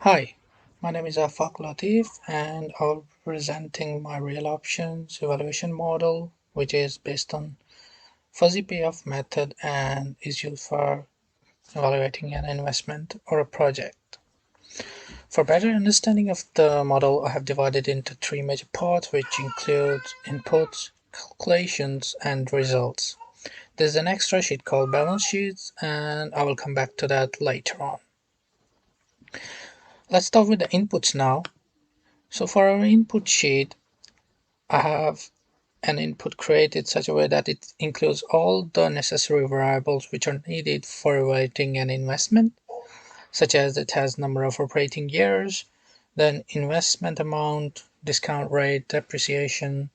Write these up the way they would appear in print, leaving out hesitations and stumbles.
Hi, my name is Afaq Latif and I'll be presenting my real options evaluation model, which is based on fuzzy payoff method and is used for evaluating an investment or a project. For better understanding of the model, I have divided into three major parts, which include inputs, calculations, and results. There's an extra sheet called balance sheets, and I will come back to that later on. Let's start with the inputs now. So for our input sheet, I have an input created such a way that it includes all the necessary variables which are needed for evaluating an investment, such as it has number of operating years, then investment amount, discount rate, depreciation.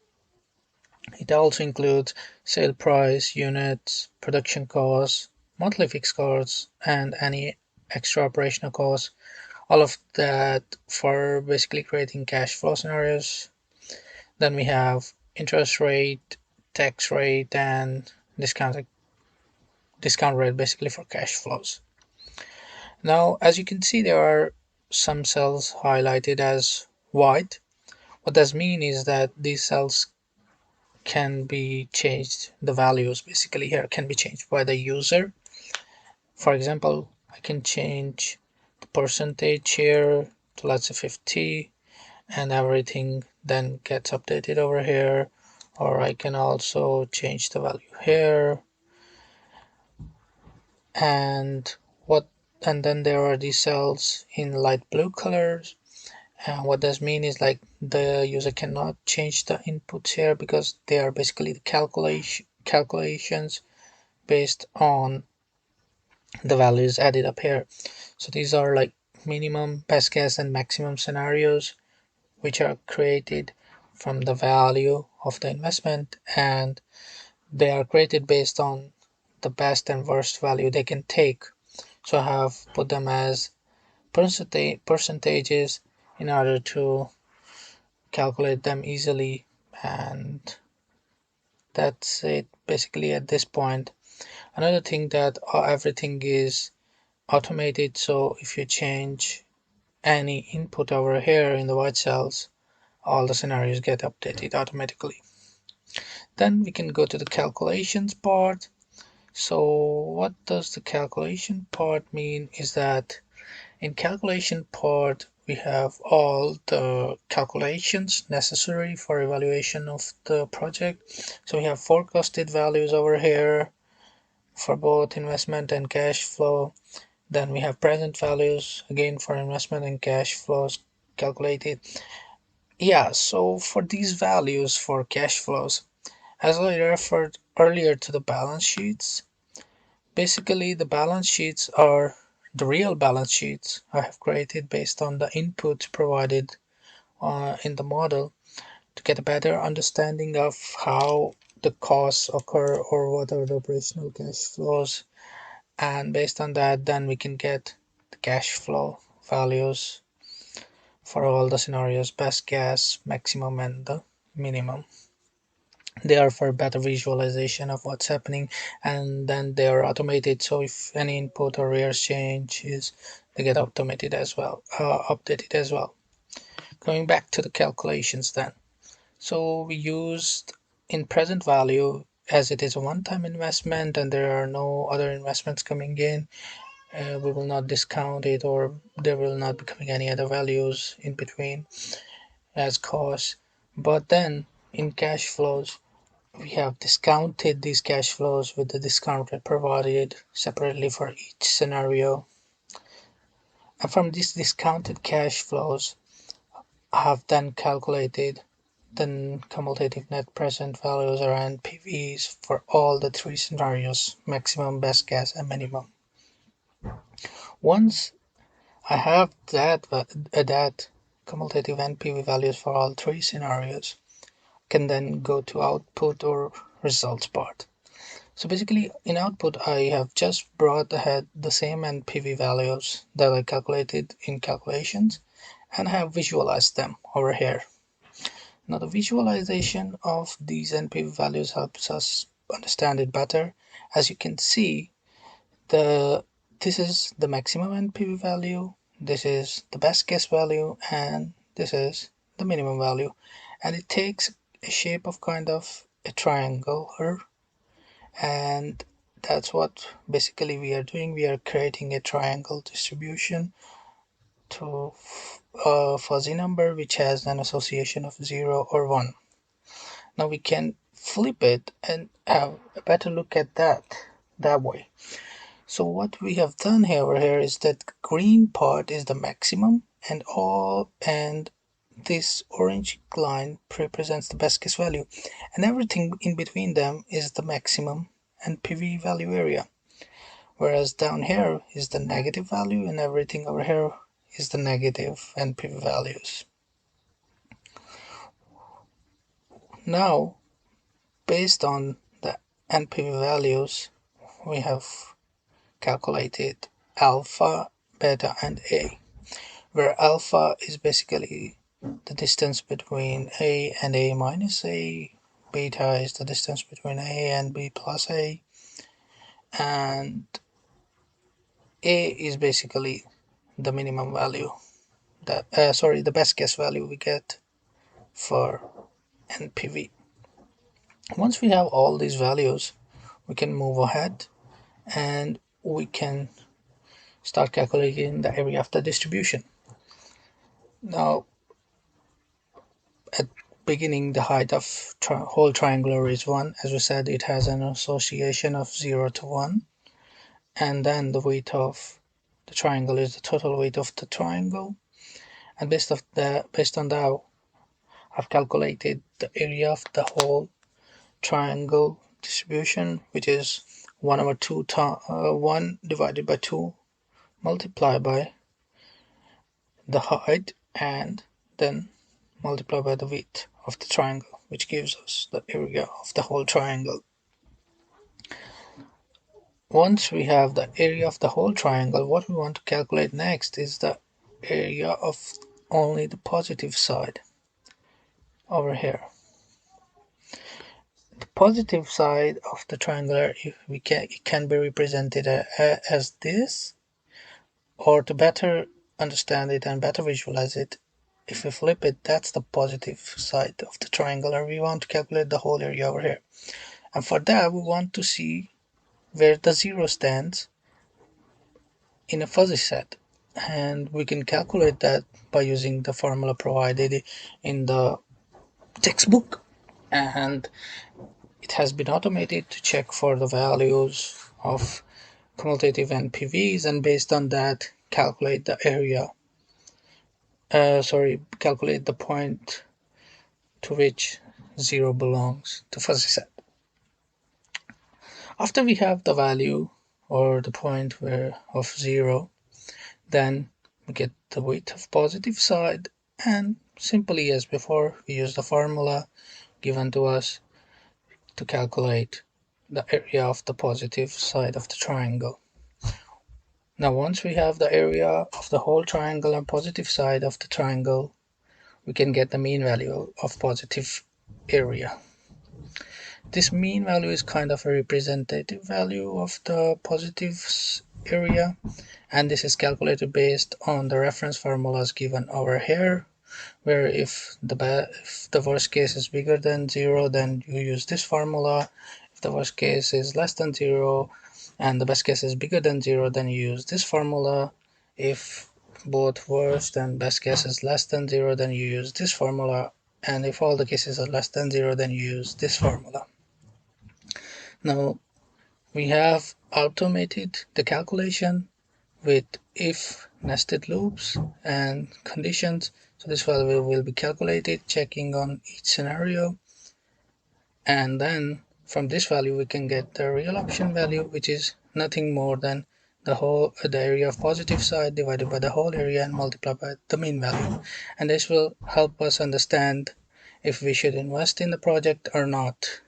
It also includes sale price, units, production costs, monthly fixed costs, and any extra operational costs. All of that for basically creating cash flow scenarios. Then we have interest rate, tax rate, and discount rate basically for cash flows. Now, as you can see, there are some cells highlighted as white. What does mean is that these cells can be changed. The values basically here can be changed by the user. For example, I can change the percentage here to let's say 50 and everything then gets updated over here, or I can also change the value here. And what and then there are these cells in light blue colors, and what does mean is like the user cannot change the inputs here because they are basically the calculations based on the values added up here. So these are like minimum, best guess, and maximum scenarios which are created from the value of the investment, and they are created based on the best and worst value they can take. So I have put them as percentages in order to calculate them easily, and that's it basically at this point. Another thing that everything is automated, so if you change any input over here in the white cells, all the scenarios get updated automatically. Then we can go to the calculations part. So what does the calculation part mean is that in calculation part we have all the calculations necessary for evaluation of the project. So we have forecasted values over here for both investment and cash flow. Then we have present values again for investment and cash flows calculated. Yeah, so for these values for cash flows, as I referred earlier to the balance sheets, basically the balance sheets are the real balance sheets I have created based on the inputs provided in the model to get a better understanding of how the costs occur or what are the operational cash flows, and based on that then we can get the cash flow values for all the scenarios, best guess, maximum, and the minimum. They are for better visualization of what's happening, and then they are automated, so if any input or errors changes they get automated as well, updated as well. Going back to the calculations then, so we used in present value as it is a one-time investment and there are no other investments coming in. We will not discount it, or there will not be coming any other values in between as costs. But then in cash flows we have discounted these cash flows with the discount rate provided separately for each scenario. And from these discounted cash flows, I have then calculated the cumulative net present values or NPVs for all the three scenarios: maximum, best guess, and minimum. Once I have that cumulative NPV values for all three scenarios, I can then go to output or results part. So basically in output I have just brought ahead the same NPV values that I calculated in calculations and have visualized them over here. Now the visualization of these NPV values helps us understand it better. As you can see, the this is the maximum NPV value, this is the best case value, and this is the minimum value. And it takes a shape of kind of a triangle here, and that's what basically we are doing. We are creating a triangle distribution to a fuzzy number which has an association of 0 or 1. Now we can flip it and have a better look at that way. So what we have done here is that green part is the maximum, and this orange line represents the best case value, and everything in between them is the maximum and PV value area. Whereas down here is the negative value, and everything over here is the negative and PV values. Now, based on the NPV values, we have calculated alpha, beta, and A, where alpha is basically the distance between A and A minus A, beta is the distance between A and B plus A, and A is basically the minimum value that the best guess value we get for NPV. Once we have all these values, we can move ahead and we can start calculating the area of the distribution. Now, at beginning, the height of whole triangular is 1. As we said, it has an association of 0 to 1. And then the weight of the triangle is the total weight of the triangle. And based on that, I've calculated the area of the whole triangle distribution, which is 1 over 2 1 divided by 2 multiplied by the height, and then multiply by the width of the triangle, which gives us the area of the whole triangle. Once we have the area of the whole triangle, what we want to calculate next is the area of only the positive side over here. The positive side of the triangle, it can be represented as this, or to better understand it and better visualize it, if we flip it, that's the positive side of the triangle, and we want to calculate the whole area over here. And for that, we want to see where the 0 stands in a fuzzy set, and we can calculate that by using the formula provided in the textbook, and it has been automated to check for the values of cumulative NPVs, and based on that calculate the area calculate the point to which 0 belongs to fuzzy set. After we have the value or the point of 0, then we get the weight of positive side, and simply as before, we use the formula given to us to calculate the area of the positive side of the triangle. Now, once we have the area of the whole triangle and positive side of the triangle, we can get the mean value of positive area. This mean value is kind of a representative value of the positive area, and this is calculated based on the reference formulas given over here, where if the worst case is bigger than 0, then you use this formula. If the worst case is less than 0 and the best case is bigger than 0, then you use this formula. If both worst and best case is less than 0, then you use this formula, and if all the cases are less than 0, then you use this formula. Now we have automated the calculation with if nested loops and conditions. So this value will be calculated checking on each scenario, and then from this value we can get the real option value, which is nothing more than the area of positive side divided by the whole area and multiplied by the mean value. And this will help us understand if we should invest in the project or not.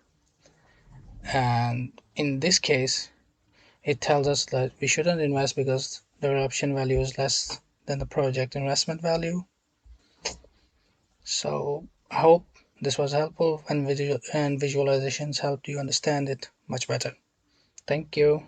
And in this case, it tells us that we shouldn't invest because the option value is less than the project investment value. So I hope this was helpful, and visualizations helped you understand it much better. Thank you.